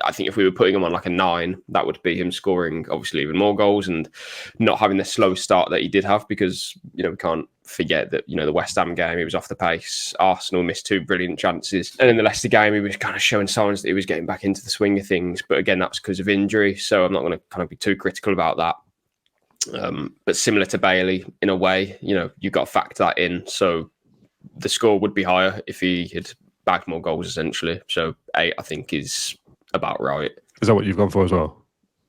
I think if we were putting him on like a 9, that would be him scoring obviously even more goals and not having the slow start that he did have, because, you know, we can't forget that, you know, the West Ham game, he was off the pace. Arsenal missed 2 brilliant chances. And in the Leicester game, he was kind of showing signs that he was getting back into the swing of things. But again, that's because of injury. So I'm not going to kind of be too critical about that. But similar to Bailey, in a way, you know, you've got to factor that in. So the score would be higher if he had bagged more goals, essentially. So 8, I think, is about right. Is that what you've gone for as well?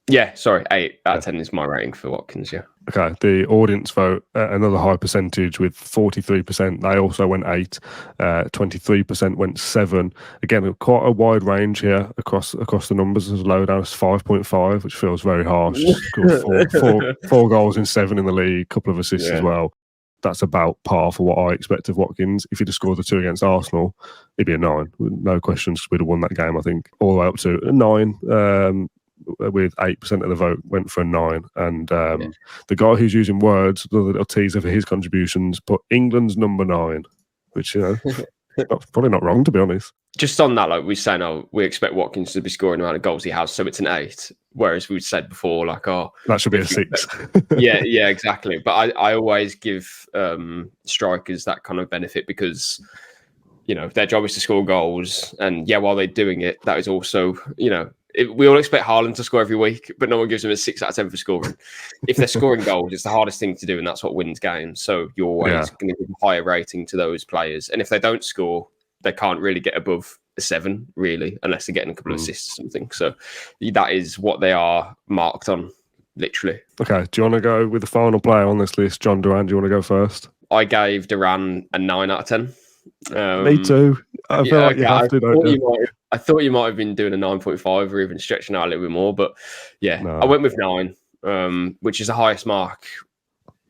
Yeah, sorry, 8 out of 10 is my rating for Watkins, yeah. Okay, the audience vote, another high percentage with 43%. They also went 8. 23% went 7. Again, quite a wide range here across the numbers. As low down as 5.5, which feels very harsh. four goals in 7 in the league, couple of assists as well. That's about par for what I expect of Watkins. If he'd have scored the 2 against Arsenal, it'd be a 9. No questions, we'd have won that game, I think. All the way up to a 9. With 8% of the vote went for a 9. And the guy who's using words, the little teaser for his contributions, put England's number 9, which, you know, probably not wrong, to be honest. Just on that, like we say now, we expect Watkins to be scoring the amount of goals he has, so it's an 8. Whereas we said before, like, that should be a 6. yeah, exactly. But I always give strikers that kind of benefit because, you know, their job is to score goals. And yeah, while they're doing it, that is also, you know, we all expect Haaland to score every week, but no one gives him a 6 out of 10 for scoring. If they're scoring goals, it's the hardest thing to do, and that's what wins games. So you're always going to give a higher rating to those players. And if they don't score, they can't really get above a 7, really, unless they're getting a couple of assists or something. So that is what they are marked on, literally. Okay, do you want to go with the final player on this list, John Duran? Do you want to go first? I gave Duran a 9 out of 10. Me too. I feel like you have to, don't you? I thought you might have been doing a 9.5 or even stretching out a little bit more, but yeah, I went with 9, which is the highest mark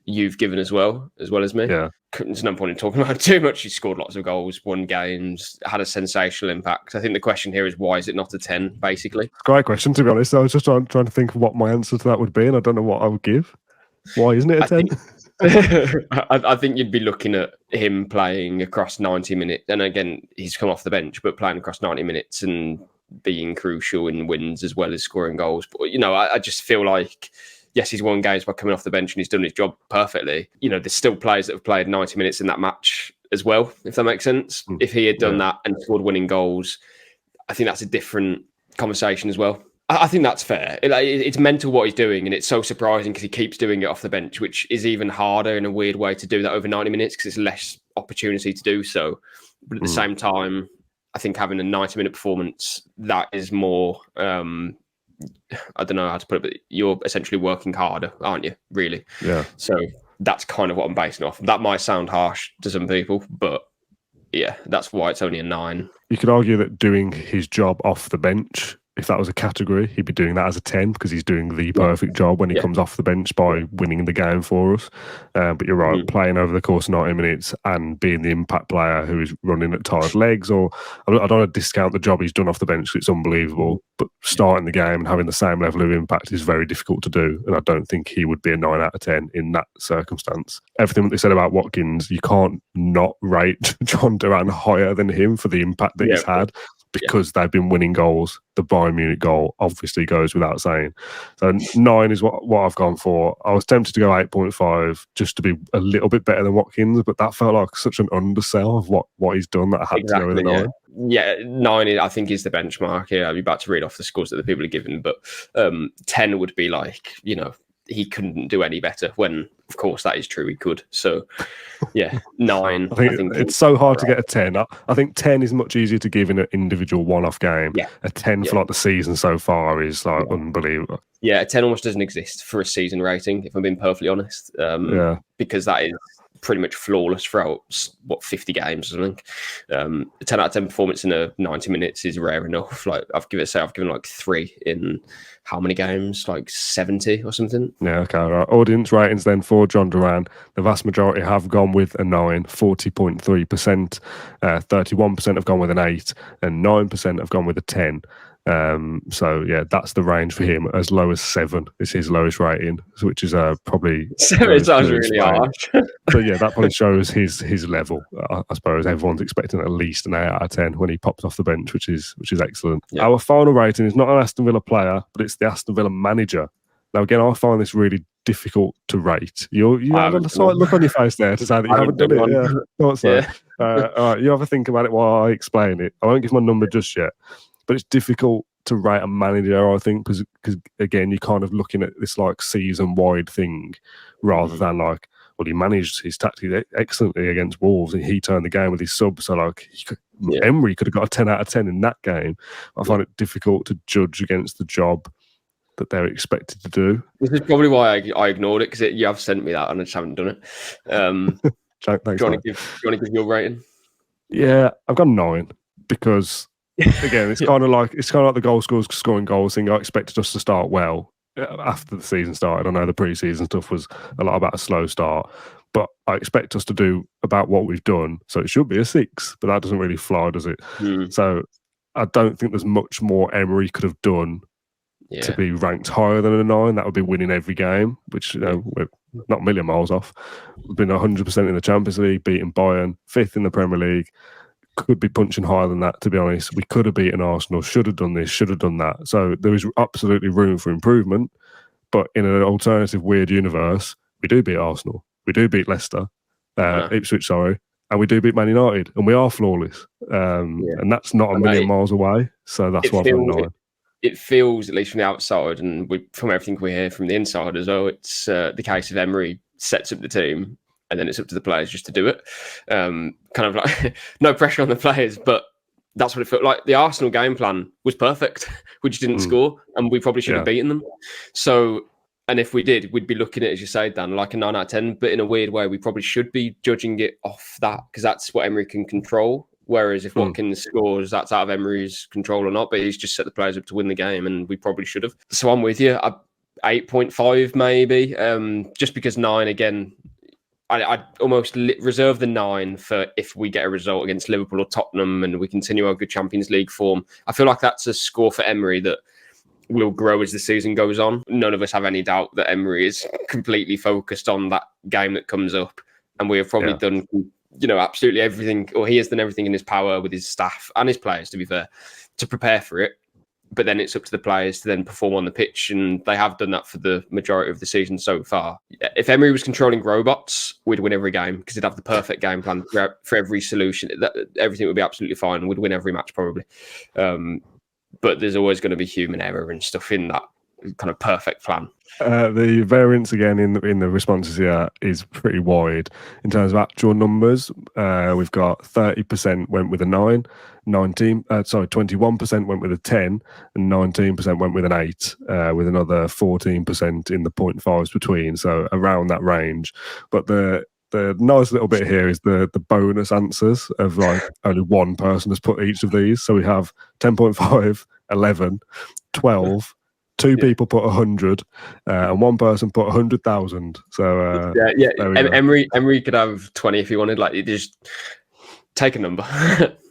you've given as well as me. Yeah. There's no point in talking about it too much. He scored lots of goals, won games, had a sensational impact. I think the question here is, why is it not a 10, basically? Great question, to be honest. I was just trying to think of what my answer to that would be, and I don't know what I would give. Why isn't it a 10? I think you'd be looking at him playing across 90 minutes. And again, he's come off the bench, but playing across 90 minutes and being crucial in wins as well as scoring goals. But, you know, I just feel like, yes, he's won games by coming off the bench and he's done his job perfectly. You know, there's still players that have played 90 minutes in that match as well, if that makes sense. If he had done that and scored winning goals, I think that's a different conversation as well. I think that's fair. It's mental what he's doing, and it's so surprising because he keeps doing it off the bench, which is even harder in a weird way to do that over 90 minutes because it's less opportunity to do so. But at the same time, I think having a 90-minute performance, that is more, I don't know how to put it, but you're essentially working harder, aren't you, really? Yeah. So that's kind of what I'm basing off. That might sound harsh to some people, but yeah, that's why it's only a 9. You could argue that doing his job off the bench, if that was a category, he'd be doing that as a 10 because he's doing the perfect job when he comes off the bench by winning the game for us. But you're right, playing over the course of 90 minutes and being the impact player who is running at tired legs, or I don't want to discount the job he's done off the bench, it's unbelievable, but starting the game and having the same level of impact is very difficult to do, and I don't think he would be a 9 out of 10 in that circumstance. Everything that they said about Watkins, you can't not rate John Duran higher than him for the impact that he's had, because they've been winning goals. The Bayern Munich goal obviously goes without saying. So 9 is what I've gone for. I was tempted to go 8.5 just to be a little bit better than Watkins, but that felt like such an undersell of what he's done that I had to go with a 9. Yeah, 9 I think is the benchmark here. I'll be about to read off the scores that the people are given, but 10 would be like, you know, he couldn't do any better, when of course that is true, he could. So yeah, 9. I think it's so hard to get a 10. I think 10 is much easier to give in an individual one-off game. A 10 for like the season so far is like unbelievable. Yeah, a 10 almost doesn't exist for a season rating, if I'm being perfectly honest. Because that is pretty much flawless throughout 50 games or something. A 10 out of 10 performance in a 90 minutes is rare enough. Like I've given like 3 in how many games? Like 70 or something. Yeah, okay. Right. Audience ratings then for John Duran. The vast majority have gone with a 9, 40.3%. 31% have gone with an 8, and 9% have gone with a 10. So yeah, that's the range for him. As low as 7 is his lowest rating, which is probably It sounds really harsh. But yeah, that probably shows his level. I suppose everyone's expecting at least an 8 out of 10 when he pops off the bench, which is excellent. Yeah. Our final rating is not an Aston Villa player, but it's the Aston Villa manager. Now again, I find this really difficult to rate. You have a slight look on your face there to say that you haven't done it. Yeah, thought so. Yeah. All right, you have a think about it while I explain it. I won't give my number just yet, but it's difficult to rate a manager, I think, because again, you're kind of looking at this like season-wide thing rather than like, well, he managed his tactics excellently against Wolves and he turned the game with his sub. So like, Emery could have got a 10 out of 10 in that game. I find it difficult to judge against the job that they're expected to do. This is probably why I ignored it, because you have sent me that and I just haven't done it. Thanks, do you want to give your rating? Yeah, I've got 9 because again, it's kind of like the goal scoring goals thing. I expected us to start well after the season started. I know the pre-season stuff was a lot about a slow start, but I expect us to do about what we've done. So it should be a 6, but that doesn't really fly, does it? So I don't think there's much more Emery could have done to be ranked higher than a 9. That would be winning every game, which we're not a million miles off. We've been 100% in the Champions League, beating Bayern, 5th in the Premier League. Could be punching higher than that, to be honest. We could have beaten Arsenal, should have done this, should have done that. So there is absolutely room for improvement. But in an alternative weird universe, we do beat Arsenal, we do beat Leicester, Ipswich, and we do beat Man United, and we are flawless. And that's not a million miles away. So that's why I'm 9. It feels, at least from the outside, and from everything we hear from the inside as well, it's the case of Emery sets up the team, and then it's up to the players just to do it. Kind of like no pressure on the players, but that's what it felt like. The Arsenal game plan was perfect. We just didn't score, and we probably should have beaten them. So, and if we did, we'd be looking at it, as you say, Dan, like a 9 out of 10. But in a weird way, we probably should be judging it off that, because that's what Emery can control. Whereas if Watkins scores, that's out of Emery's control or not. But he's just set the players up to win the game, and we probably should have. So I'm with you. 8.5 maybe, just because 9 again. I'd almost reserve the 9 for if we get a result against Liverpool or Tottenham and we continue our good Champions League form. I feel like that's a score for Emery that will grow as the season goes on. None of us have any doubt that Emery is completely focused on that game that comes up. And we have probably done, absolutely everything, or he has done everything in his power with his staff and his players, to be fair, to prepare for it. But then it's up to the players to then perform on the pitch, and they have done that for the majority of the season so far. If Emery was controlling robots, we'd win every game, because he'd have the perfect game plan for every solution. Everything would be absolutely fine. We'd win every match probably. But there's always going to be human error and stuff in that kind of perfect plan. The variance again in the responses here is pretty wide in terms of actual numbers. We've got 30% went with a 9, 21% went with a 10, and 19% went with an 8, with another 14% in the 0.5s between, so around that range. But the nice little bit here is the bonus answers of like only one person has put each of these. So we have 10.5, 11, 12. 2 people put 100, and 1 person put 100,000. So Emery could have 20 if he wanted. Like, just take a number.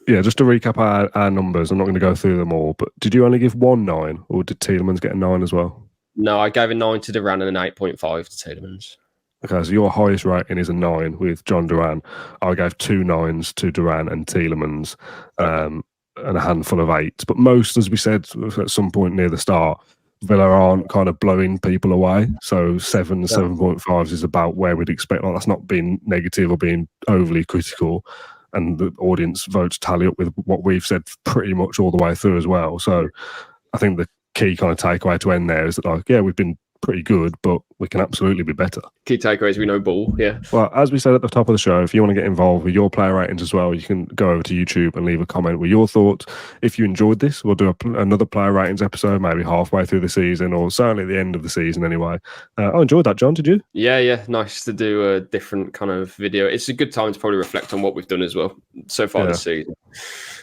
Yeah, just to recap our numbers. I'm not going to go through them all, but did you only give 1 9, or did Tielemans get a 9 as well? No, I gave a 9 to Duran and an 8.5 to Tielemans. Okay, so your highest rating is a 9 with John Duran. I gave 2 9s to Duran and Tielemans, and a handful of 8s. But most, as we said at some point near the start, Villa aren't kind of blowing people away. So 7.5s is about where we'd expect. Like, that's not being negative or being overly critical. And the audience votes tally up with what we've said pretty much all the way through as well. So I think the key kind of takeaway to end there is that, like, yeah, we've been pretty good, but we can absolutely be better. Key takeaway is we know ball, yeah. Well, as we said at the top of the show, if you want to get involved with your player ratings as well, you can go over to YouTube and leave a comment with your thoughts. If you enjoyed this, we'll do another player ratings episode, maybe halfway through the season, or certainly at the end of the season anyway. I enjoyed that, John, did you? Yeah, nice to do a different kind of video. It's a good time to probably reflect on what we've done as well so far this season.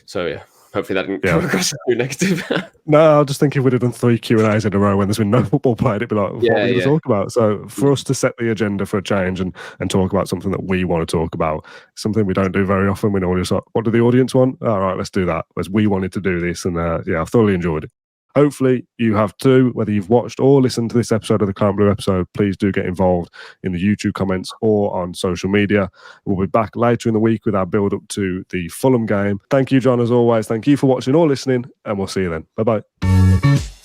So, yeah. Hopefully that didn't come across too negative. No, I just think if we'd have done 3 Q&As in a row when there's been no football played, it'd be like, what are we going to talk about? So for us to set the agenda for a change and talk about something that we want to talk about, something we don't do very often. We normally just like, what do the audience want? All right, let's do that. Whereas we wanted to do this, and I've thoroughly enjoyed it. Hopefully you have too. Whether you've watched or listened to this episode of the Can't Blue episode, please do get involved in the YouTube comments or on social media. We'll be back later in the week with our build up to the Fulham game. Thank you, John, as always. Thank you for watching or listening, and we'll see you then. Bye-bye.